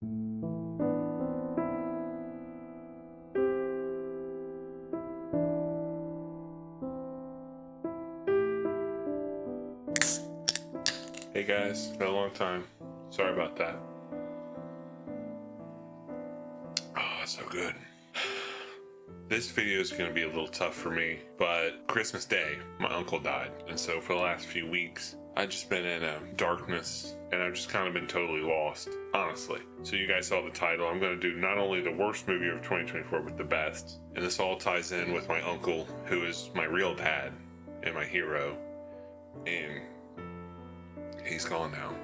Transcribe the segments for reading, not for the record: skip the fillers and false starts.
Hey guys, been a long time. Sorry about that. Oh, it's so good. This video is going to be a little tough for me, but Christmas Day, my uncle died. And so for the last few weeks, I've just been in darkness, and I've just kind of been totally lost, honestly. So you guys saw the title. I'm going to do not only the worst movie of 2024, but the best. And this all ties in with my uncle, who is my real dad and my hero. And he's gone now.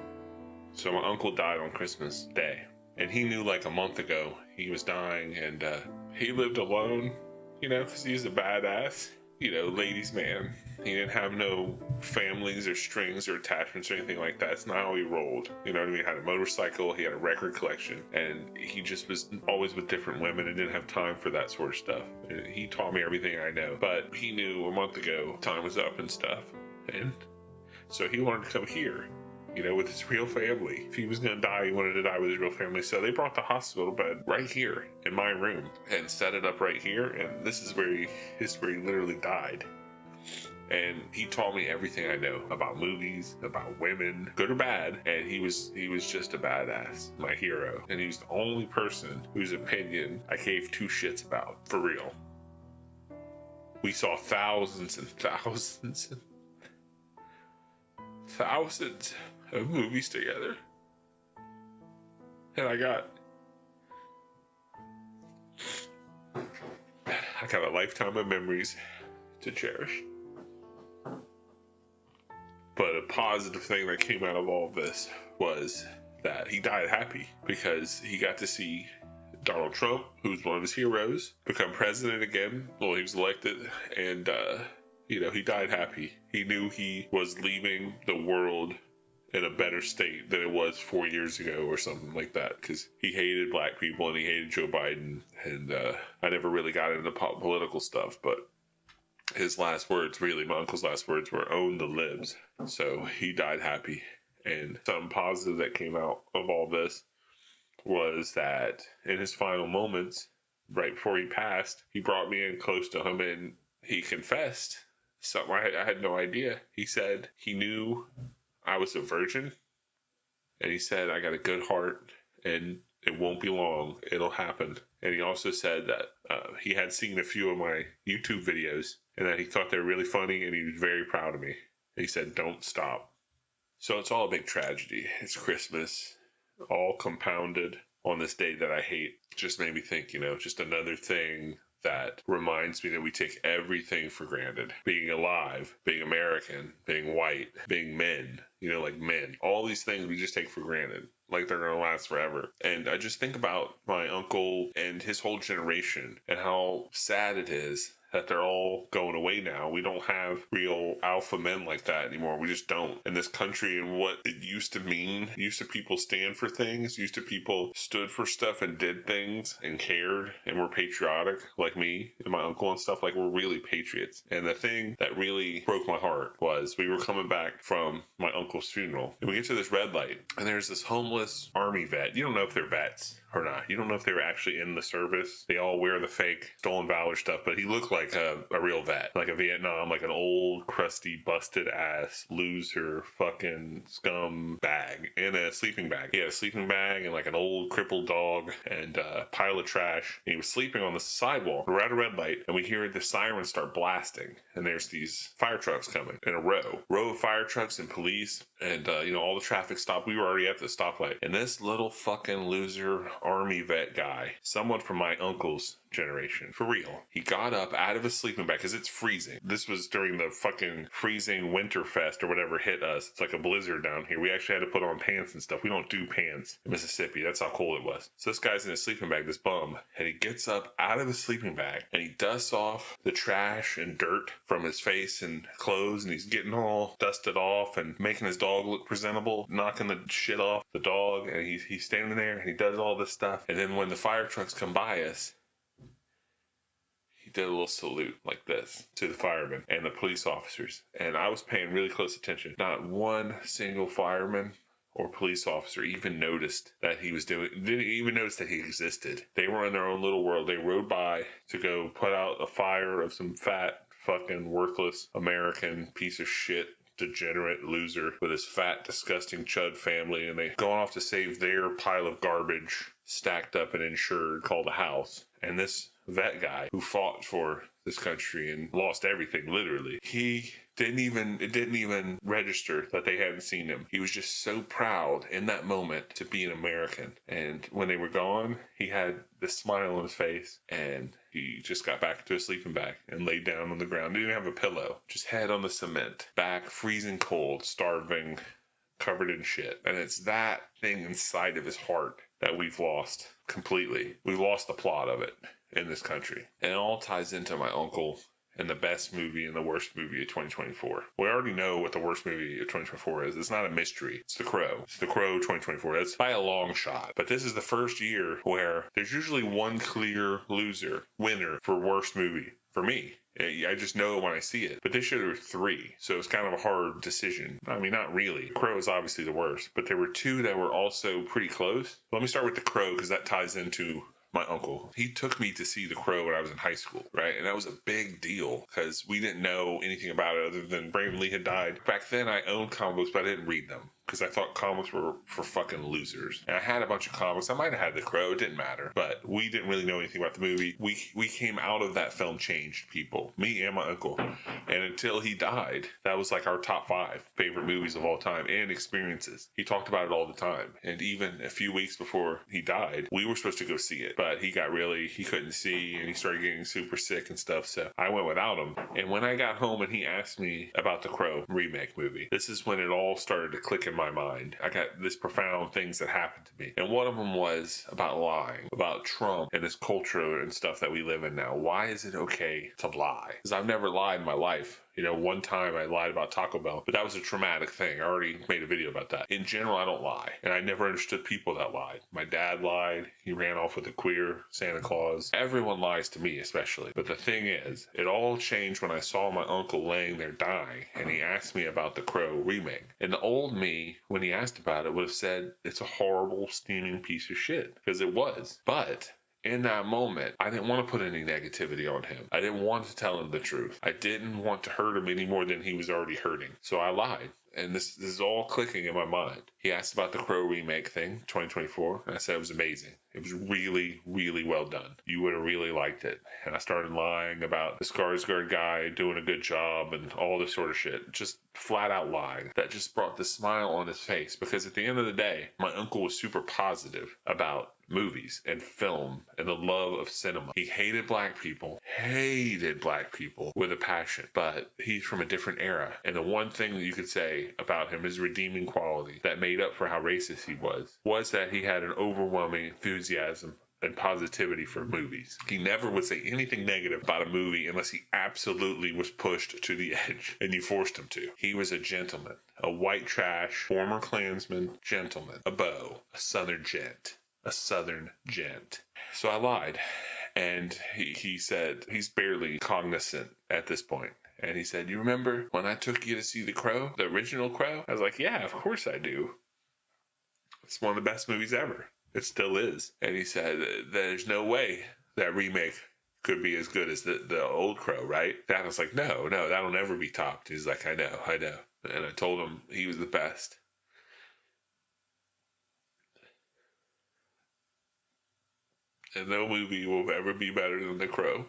So my uncle died on Christmas Day. And he knew like a month ago he was dying, and he lived alone, you know, because he's a badass, you know, ladies' man. He didn't have no families or strings or attachments or anything like that. It's not how he rolled. You know what I mean? He had a motorcycle, he had a record collection, and he just was always with different women and didn't have time for that sort of stuff. And he taught me everything I know. But he knew a month ago time was up and stuff. And so he wanted to come here, you know, with his real family. If he was going to die, he wanted to die with his real family. So they brought the hospital bed right here in my room and set it up right here. And this is where he literally died. And he taught me everything I know about movies, about women, good or bad. And he was just a badass, my hero. And he was the only person whose opinion I gave two shits about, for real. We saw thousands and thousands and thousands of movies together, and I got a lifetime of memories to cherish. But a positive thing that came out of all of this was that he died happy, because he got to see Donald Trump, who's one of his heroes, become president again. Well, he was elected, and you know, he died happy. He knew he was leaving the world in a better state than it was 4 years ago or something like that, because he hated black people and he hated Joe Biden. And I never really got into political stuff, but his last words, really, my uncle's last words were, "Own the libs." So he died happy. And something positive that came out of all this was that in his final moments, right before he passed, he brought me in close to him and he confessed something I had no idea. He said he knew I was a virgin, and he said, "I got a good heart, and it won't be long. It'll happen." And he also said that he had seen a few of my YouTube videos, and that he thought they were really funny, and he was very proud of me. And he said, "Don't stop." So it's all a big tragedy. It's Christmas, all compounded on this day that I hate. Just made me think, you know, just another thing that reminds me that we take everything for granted. Being alive, being American, being white, being men, you know, like men. All these things we just take for granted, like they're gonna last forever. And I just think about my uncle and his whole generation and how sad it is that they're all going away now. We don't have real alpha men like that anymore. We just don't. In this country, and what it used to mean, used to people stand for things, used to people stood for stuff and did things and cared and were patriotic, like me and my uncle and stuff. Like, we're really patriots. And the thing that really broke my heart was we were coming back from my uncle's funeral, and we get to this red light, and there's this homeless army vet. You don't know if they're vets or not. You don't know if they were actually in the service. They all wear the fake stolen valor stuff, but he looked like a real vet, like a Vietnam, like an old, crusty, busted ass, loser, fucking scum bag in a sleeping bag. He had a sleeping bag and like an old crippled dog and a pile of trash. And he was sleeping on the sidewalk. We're at a red light, and we hear the sirens start blasting, and there's these fire trucks coming in a row of fire trucks and police, and you know, all the traffic stopped. We were already at the stoplight, and this little fucking loser army vet guy, someone from my uncle's generation, for real, he got up out of his sleeping bag, because it's freezing. This was during the fucking freezing Winterfest or whatever hit us. It's like a blizzard down here. We actually had to put on pants and stuff. We don't do pants in Mississippi. That's how cold it was. So this guy's in his sleeping bag, this bum, and he gets up out of his sleeping bag and he dusts off the trash and dirt from his face and clothes, and he's getting all dusted off and making his dog look presentable, knocking the shit off the dog, and he's standing there and he does all this stuff. And then when the fire trucks come by us, he did a little salute like this to the firemen and the police officers. And I was paying really close attention. Not one single fireman or police officer even noticed that he was didn't even notice that he existed. They were in their own little world. They rode by to go put out a fire of some fat, fucking worthless American piece of shit degenerate loser with his fat, disgusting chud family, and they going off to save their pile of garbage stacked up and insured called a Haus. And this vet guy who fought for this country and lost everything, literally, it didn't even register that they hadn't seen him. He was just so proud in that moment to be an American. And when they were gone, he had this smile on his face, and he just got back to a sleeping bag and laid down on the ground. He didn't have a pillow, just head on the cement, back freezing cold, starving, covered in shit. And it's that thing inside of his heart that we've lost completely. We've lost the plot of it in this country. And it all ties into my uncle and the best movie and the worst movie of 2024. We already know what the worst movie of 2024 is. It's not a mystery. It's The Crow. It's The Crow 2024. That's by a long shot. But this is the first year where there's usually one clear winner for worst movie. For me, I just know it when I see it. But this year there were three, so it's kind of a hard decision. I mean, not really. Crow is obviously the worst, but there were two that were also pretty close. Let me start with The Crow, because that ties into my uncle. He took me to see The Crow when I was in high school, right? And that was a big deal because we didn't know anything about it other than Brady Lee had died. Back then, I owned comic books, but I didn't read them because I thought comics were for fucking losers. And I had a bunch of comics. I might have had The Crow. It didn't matter. But we didn't really know anything about the movie. We came out of that film changed people. Me and my uncle. And until he died, that was like our top 5 favorite movies of all time and experiences. He talked about it all the time. And even a few weeks before he died, we were supposed to go see it. But he couldn't see, and he started getting super sick and stuff. So I went without him. And when I got home and he asked me about the Crow remake movie, this is when it all started to click in my mind. I got this profound things that happened to me. And one of them was about lying, about Trump and this culture and stuff that we live in now. Why is it okay to lie? Because I've never lied in my life. You know, one time I lied about Taco Bell, but that was a traumatic thing. I already made a video about that. In general, I don't lie. And I never understood people that lied. My dad lied. He ran off with a queer Santa Claus. Everyone lies to me, especially. But the thing is, it all changed when I saw my uncle laying there dying, and he asked me about the Crow remake. And the old me, when he asked about it, would have said, it's a horrible, steaming piece of shit. Because it was. But in that moment, I didn't want to put any negativity on him. I didn't want to tell him the truth. I didn't want to hurt him any more than he was already hurting. So I lied. And this is all clicking in my mind. He asked about the Crow remake thing, 2024, and I said it was amazing. It was really, really well done. You would have really liked it. And I started lying about the Skarsgård guy doing a good job and all this sort of shit. Just flat out lying. That just brought the smile on his face, because at the end of the day, my uncle was super positive about movies and film and the love of cinema. He hated black people with a passion, but he's from a different era. And the one thing that you could say about him, his redeeming quality that made up for how racist he was that he had an overwhelming enthusiasm and positivity for movies. He never would say anything negative about a movie unless he absolutely was pushed to the edge and you forced him to. He was a gentleman, a white trash, former Klansman gentleman, a beau, a southern gent. So I lied. And he said he's barely cognizant at this point. And he said, you remember when I took you to see The Crow, the original Crow? I was like, yeah, of course I do. It's one of the best movies ever. It still is. And he said, there's no way that remake could be as good as the old Crow, right? And I was like, no, that'll never be topped. He's like, I know. And I told him he was the best. And no movie will ever be better than The Crow.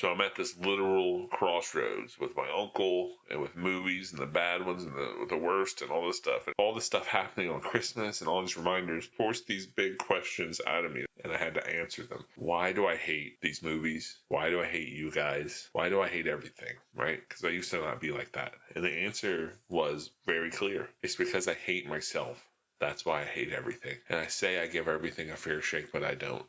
So I'm at this literal crossroads with my uncle and with movies and the bad ones and the worst and all this stuff. And all this stuff happening on Christmas and all these reminders forced these big questions out of me. And I had to answer them. Why do I hate these movies? Why do I hate you guys? Why do I hate everything? Right? Because I used to not be like that. And the answer was very clear. It's because I hate myself. That's why I hate everything. And I say I give everything a fair shake, but I don't.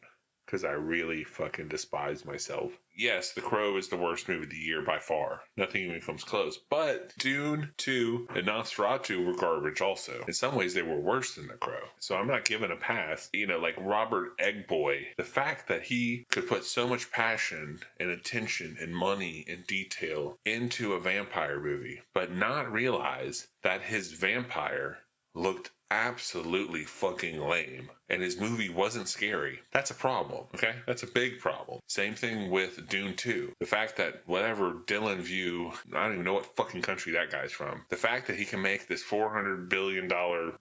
Because I really fucking despise myself. yes, The Crow is the worst movie of the year by far. Nothing even comes close. But Dune 2 and Nosferatu were garbage also. In some ways, they were worse than The Crow. So I'm not giving a pass. You know, like Robert Eggboy, the fact that he could put so much passion and attention and money and detail into a vampire movie, but not realize that his vampire looked absolutely fucking lame and his movie wasn't scary. That's a problem, okay? That's a big problem. Same thing with Dune 2. The fact that whatever Dylan View, I don't even know what fucking country that guy's from, the fact that he can make this $400 billion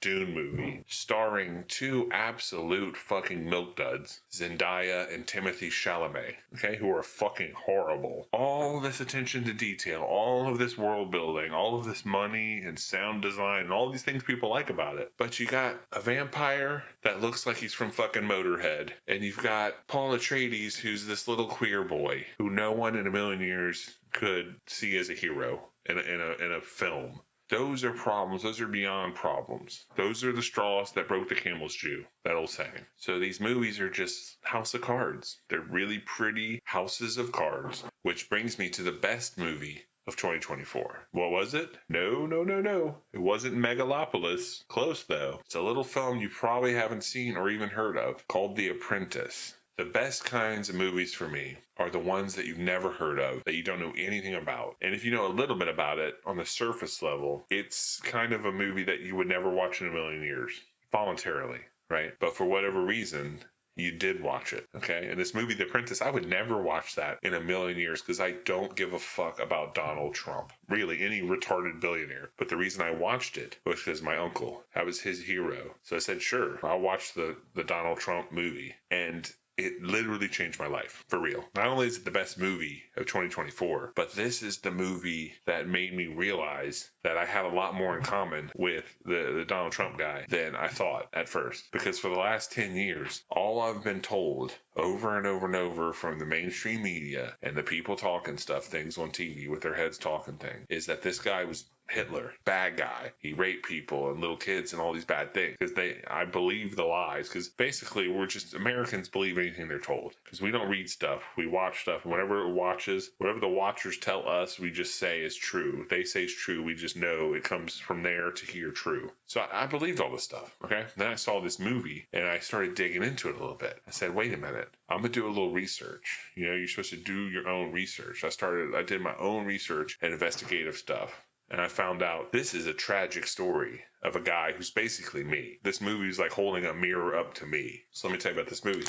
Dune movie starring two absolute fucking milk duds, Zendaya and Timothée Chalamet, okay, who are fucking horrible. All this attention to detail, all of this world building, all of this money and sound design, and all these things people like about it. But you got a vampire that looks like he's from fucking Motorhead, and you've got Paul Atreides, who's this little queer boy who no one in a million years could see as a hero in a film. Those are problems. Those are beyond problems. Those are the straws that broke the camel's Jew, that old saying. So these movies are just house of cards. They're really pretty houses of cards, which brings me to the best movie of 2024. What was it? No. It wasn't Megalopolis. Close, though. It's a little film you probably haven't seen or even heard of called The Apprentice. The best kinds of movies for me are the ones that you've never heard of, that you don't know anything about. And if you know a little bit about it on the surface level, it's kind of a movie that you would never watch in a million years, voluntarily, right? But for whatever reason, you did watch it, okay? And this movie, The Apprentice, I would never watch that in a million years because I don't give a fuck about Donald Trump. Really, any retarded billionaire. But the reason I watched it was because my uncle, that was his hero. So I said, sure, I'll watch the Donald Trump movie. And it literally changed my life, for real. Not only is it the best movie of 2024, but this is the movie that made me realize that I had a lot more in common with the Donald Trump guy than I thought at first. Because for the last 10 years, all I've been told over and over and over from the mainstream media and the people talking stuff, things on TV with their heads talking thing, is that this guy was Hitler, bad guy. He raped people and little kids and all these bad things. Because I believe the lies. Because basically, we're just Americans believe anything they're told. Because we don't read stuff, we watch stuff, and whatever the watchers tell us, we just say is true. If they say it's true, we just know it comes from there to here true. So I believed all this stuff. Okay. Then I saw this movie and I started digging into it a little bit. I said, wait a minute. I'm gonna do a little research. You know, you're supposed to do your own research. I did my own research and investigative stuff. And I found out this is a tragic story of a guy who's basically me. This movie is like holding a mirror up to me. So let me tell you about this movie.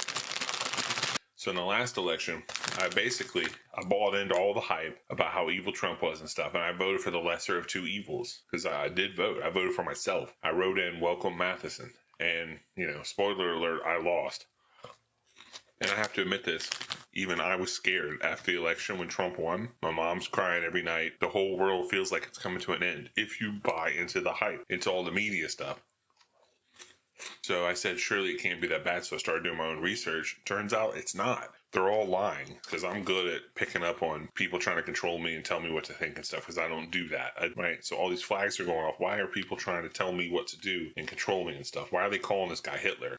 So in the last election, I bought into all the hype about how evil Trump was and stuff. And I voted for the lesser of two evils because I did vote. I voted for myself. I wrote in welcome Mathewson. And, you know, spoiler alert, I lost. And I have to admit this, even I was scared after the election when Trump won. My mom's crying every night. The whole world feels like it's coming to an end if you buy into the hype, into all the media stuff. So I said, surely it can't be that bad. So I started doing my own research. Turns out it's not. They're all lying because I'm good at picking up on people trying to control me and tell me what to think and stuff because I don't do that, right? So all these flags are going off. Why are people trying to tell me what to do and control me and stuff? Why are they calling this guy Hitler?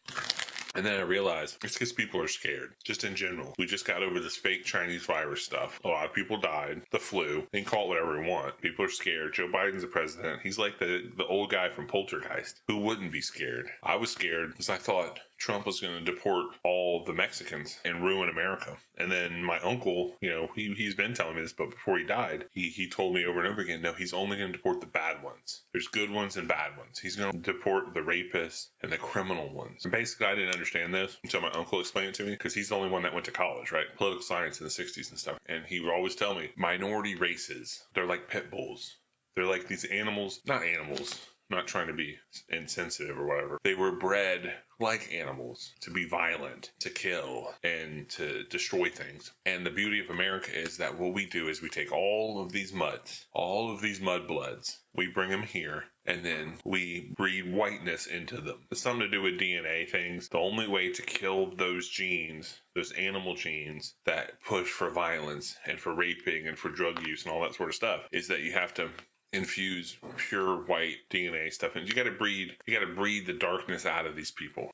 And then I realized it's because people are scared, just in general. We just got over this fake Chinese virus stuff. A lot of people died. The flu. They can call it whatever we want. People are scared. Joe Biden's the president. He's like the old guy from Poltergeist. Who wouldn't be scared? I was scared because I thought Trump was going to deport all the Mexicans and ruin America. And then my uncle, you know, he's been telling me this, but before he died, he told me over and over again, no, he's only going to deport the bad ones. There's good ones and bad ones. He's going to deport the rapists and the criminal ones. And basically, I didn't understand this until my uncle explained it to me because he's the only one that went to college, right? Political science in the 60s and stuff. And he would always tell me, minority races, they're like pit bulls. They're like these animals, not animals. Not trying to be insensitive or whatever. They were bred like animals to be violent, to kill, and to destroy things. And the beauty of America is that what we do is we take all of these mudbloods, we bring them here, and then we breed whiteness into them. It's something to do with DNA things. The only way to kill those genes, those animal genes that push for violence and for raping and for drug use and all that sort of stuff, is that you have to infuse pure white DNA stuff, and you got to breed the darkness out of these people.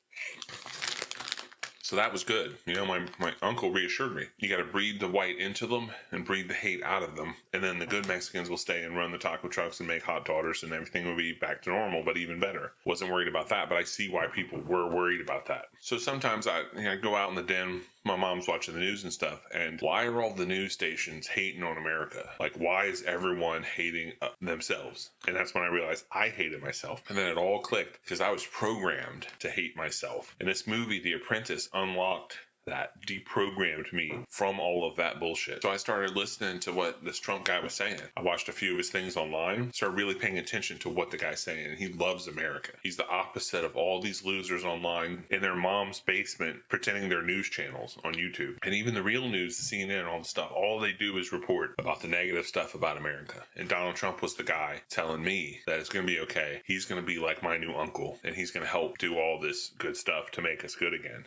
So that was good. You know, my uncle reassured me. You got to breed the white into them and breed the hate out of them. And then the good Mexicans will stay and run the taco trucks and make hot daughters and everything will be back to normal, but even better. Wasn't worried about that, but I see why people were worried about that. So sometimes I go out in the den, my mom's watching the news and stuff, and why are all the news stations hating on America? Like, why is everyone hating themselves? And that's when I realized I hated myself. And then it all clicked because I was programmed to hate myself. In this movie, The Apprentice unlocked that, deprogrammed me from all of that bullshit. So I started listening to what this Trump guy was saying. I watched a few of his things online, started really paying attention to what the guy's saying. He loves America. He's the opposite of all these losers online in their mom's basement pretending they're news channels on YouTube. And even the real news, the CNN and all the stuff, all they do is report about the negative stuff about America. And Donald Trump was the guy telling me that it's going to be okay. He's going to be like my new uncle, and he's going to help do all this good stuff to make us good again.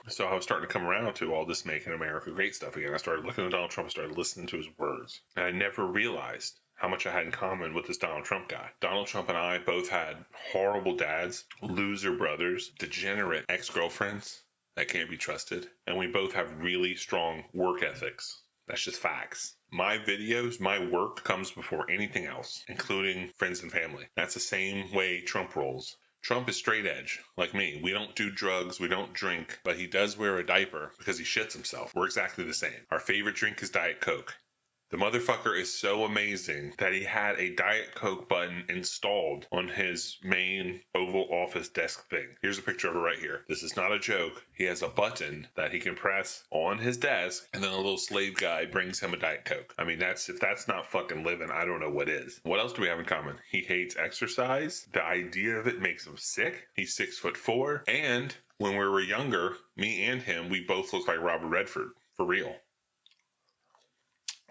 So I was starting to come around to all this making America great stuff again. I started looking at Donald Trump, I started listening to his words. And I never realized how much I had in common with this Donald Trump guy. Donald Trump and I both had horrible dads, loser brothers, degenerate ex-girlfriends that can't be trusted. And we both have really strong work ethics. That's just facts. My videos, my work comes before anything else, including friends and family. That's the same way Trump rolls. Trump is straight edge, like me. We don't do drugs, we don't drink, but he does wear a diaper because he shits himself. We're exactly the same. Our favorite drink is Diet Coke. The motherfucker is so amazing that he had a Diet Coke button installed on his main Oval Office desk thing. Here's a picture of it right here. This is not a joke. He has a button that he can press on his desk, and then a little slave guy brings him a Diet Coke. I mean, if that's not fucking living, I don't know what is. What else do we have in common? He hates exercise. The idea of it makes him sick. He's 6'4", and when we were younger, me and him, we both looked like Robert Redford, for real.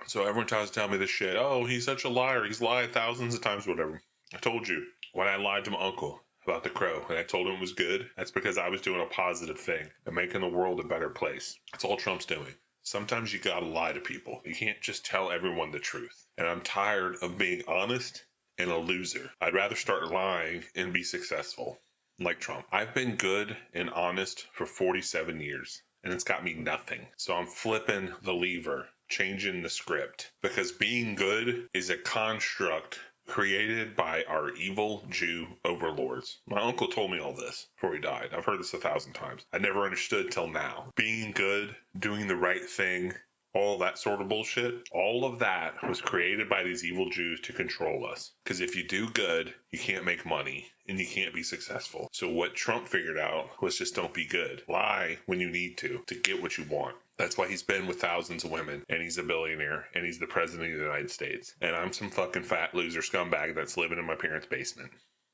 So everyone tries to tell me this shit. Oh, he's such a liar. He's lied thousands of times, whatever. I told you, when I lied to my uncle about the crow and I told him it was good, that's because I was doing a positive thing and making the world a better place. That's all Trump's doing. Sometimes you gotta lie to people. You can't just tell everyone the truth. And I'm tired of being honest and a loser. I'd rather start lying and be successful, like Trump. I've been good and honest for 47 years, and it's got me nothing. So I'm flipping the lever, changing the script, because being good is a construct created by our evil Jew overlords. My uncle told me all this before he died. I've heard this 1,000 times. I never understood till now. Being good, doing the right thing, all that sort of bullshit, all of that was created by these evil Jews to control us. Because if you do good, you can't make money and you can't be successful. So what Trump figured out was just don't be good. Lie when you need to get what you want. That's why he's been with thousands of women, and he's a billionaire, and he's the president of the United States. And I'm some fucking fat loser scumbag that's living in my parents' basement.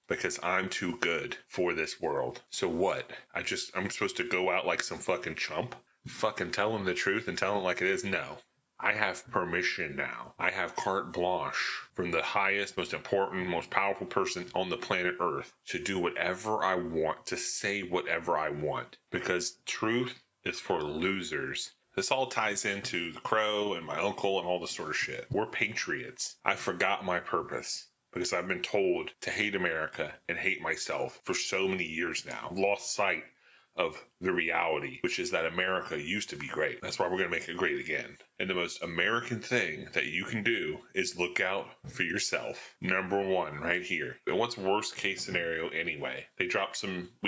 Because I'm too good for this world. So what? I'm supposed to go out like some fucking chump? Fucking tell him the truth and tell him like it is? No. I have permission now. I have carte blanche from the highest, most important, most powerful person on the planet Earth to do whatever I want, to say whatever I want. Because truth is for losers. This all ties into the crow and my uncle and all this sort of shit. We're patriots. I forgot my purpose because I've been told to hate America and hate myself for so many years now. I've lost sight of the reality, which is that America used to be great. That's why we're going to make it great again. And the most American thing that you can do is look out for yourself. Number one, right here. And what's worst case scenario anyway? We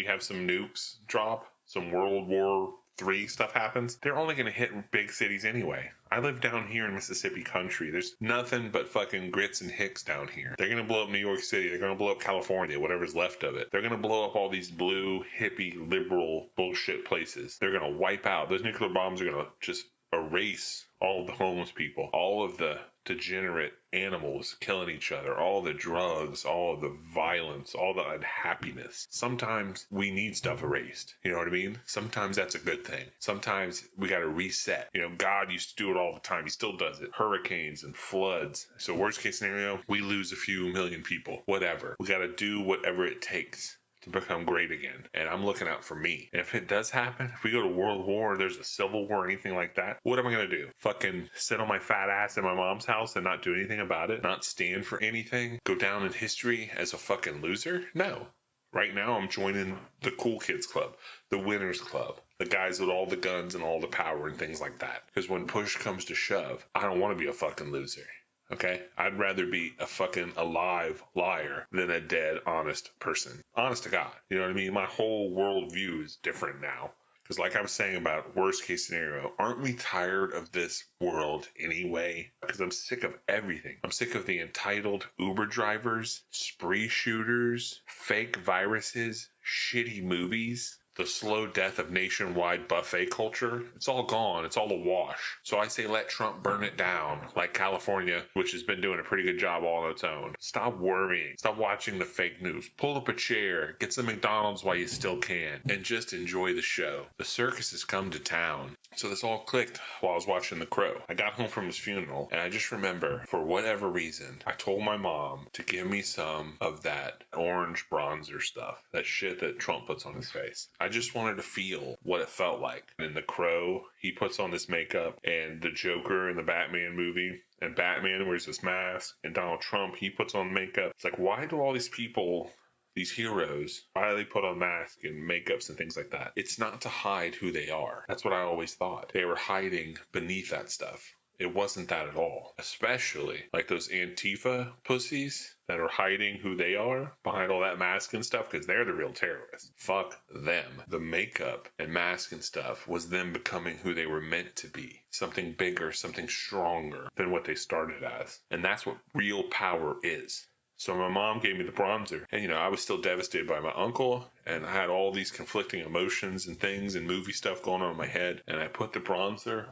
have some nukes drop, some World War III stuff happens. They're only going to hit big cities anyway. I live down here in Mississippi country. There's nothing but fucking grits and hicks down here. They're going to blow up New York City. They're going to blow up California, whatever's left of it. They're going to blow up all these blue, hippie, liberal bullshit places. They're going to wipe out. Those nuclear bombs are going to just erase all of the homeless people, all of the degenerate animals killing each other, all the drugs, all of the violence, all the unhappiness. Sometimes we need stuff erased. You know what I mean? Sometimes that's a good thing. Sometimes we got to reset. You know, God used to do it all the time. He still does it. Hurricanes and floods. So worst case scenario, we lose a few million people. Whatever. We got to do whatever it takes to become great again. And I'm looking out for me. And if it does happen, if we go to World War, there's a civil war, anything like that, what am I going to do? Fucking sit on my fat ass in my mom's house and not do anything about it? Not stand for anything? Go down in history as a fucking loser? No. Right now, I'm joining the cool kids club, the winners club. The guys with all the guns and all the power and things like that. Because when push comes to shove, I don't want to be a fucking loser. Okay? I'd rather be a fucking alive liar than a dead honest person. Honest to God. You know what I mean? My whole worldview is different now. Because like I was saying about worst case scenario, aren't we tired of this world anyway? Because I'm sick of everything. I'm sick of the entitled Uber drivers, spree shooters, fake viruses, shitty movies, the slow death of nationwide buffet culture. It's all gone. It's all a wash. So I say let Trump burn it down, like California, which has been doing a pretty good job all on its own. Stop worrying. Stop watching the fake news. Pull up a chair, get some McDonald's while you still can, and just enjoy the show. The circus has come to town. So this all clicked while I was watching The Crow. I got home from his funeral, and I just remember, for whatever reason, I told my mom to give me some of that orange bronzer stuff, that shit that Trump puts on his face. I just wanted to feel what it felt like. In The Crow, he puts on this makeup, and the Joker in the Batman movie, and Batman wears this mask, and Donald Trump, he puts on makeup. It's like, why do all these people, these heroes, why do they put on masks and makeups and things like that? It's not to hide who they are. That's what I always thought. They were hiding beneath that stuff. It wasn't that at all. Especially like those Antifa pussies that are hiding who they are behind all that mask and stuff, because they're the real terrorists. Fuck them. The makeup and mask and stuff was them becoming who they were meant to be. Something bigger, something stronger than what they started as. And that's what real power is. So my mom gave me the bronzer, and I was still devastated by my uncle, and I had all these conflicting emotions and things and movie stuff going on in my head, and I put the bronzer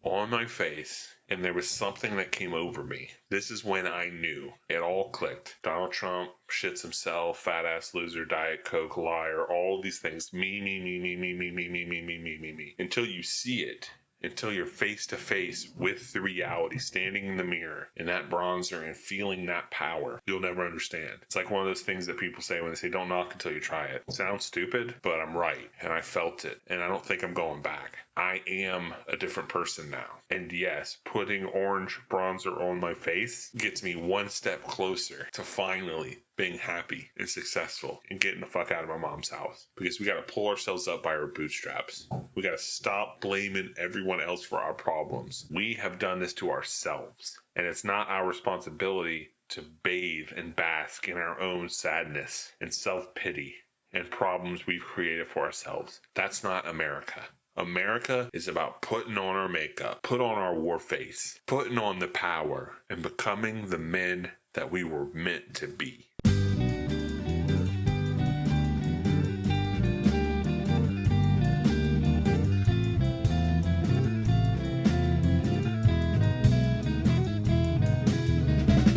on my face, and there was something that came over me. This is when I knew. It all clicked. Donald Trump shits himself, fat ass loser, Diet Coke, liar, all these things. Me. Until you see it. Until you're face to face with the reality, standing in the mirror in that bronzer and feeling that power, you'll never understand. It's like one of those things that people say when they say, don't knock until you try it. Sounds stupid, but I'm right. And I felt it. And I don't think I'm going back. I am a different person now. And yes, putting orange bronzer on my face gets me one step closer to finally being happy and successful and getting the fuck out of my mom's house. Because we got to pull ourselves up by our bootstraps. We got to stop blaming everyone else for our problems. We have done this to ourselves. And it's not our responsibility to bathe and bask in our own sadness and self-pity and problems we've created for ourselves. That's not America. America is about putting on our makeup, put on our war face, putting on the power, and becoming the men that we were meant to be.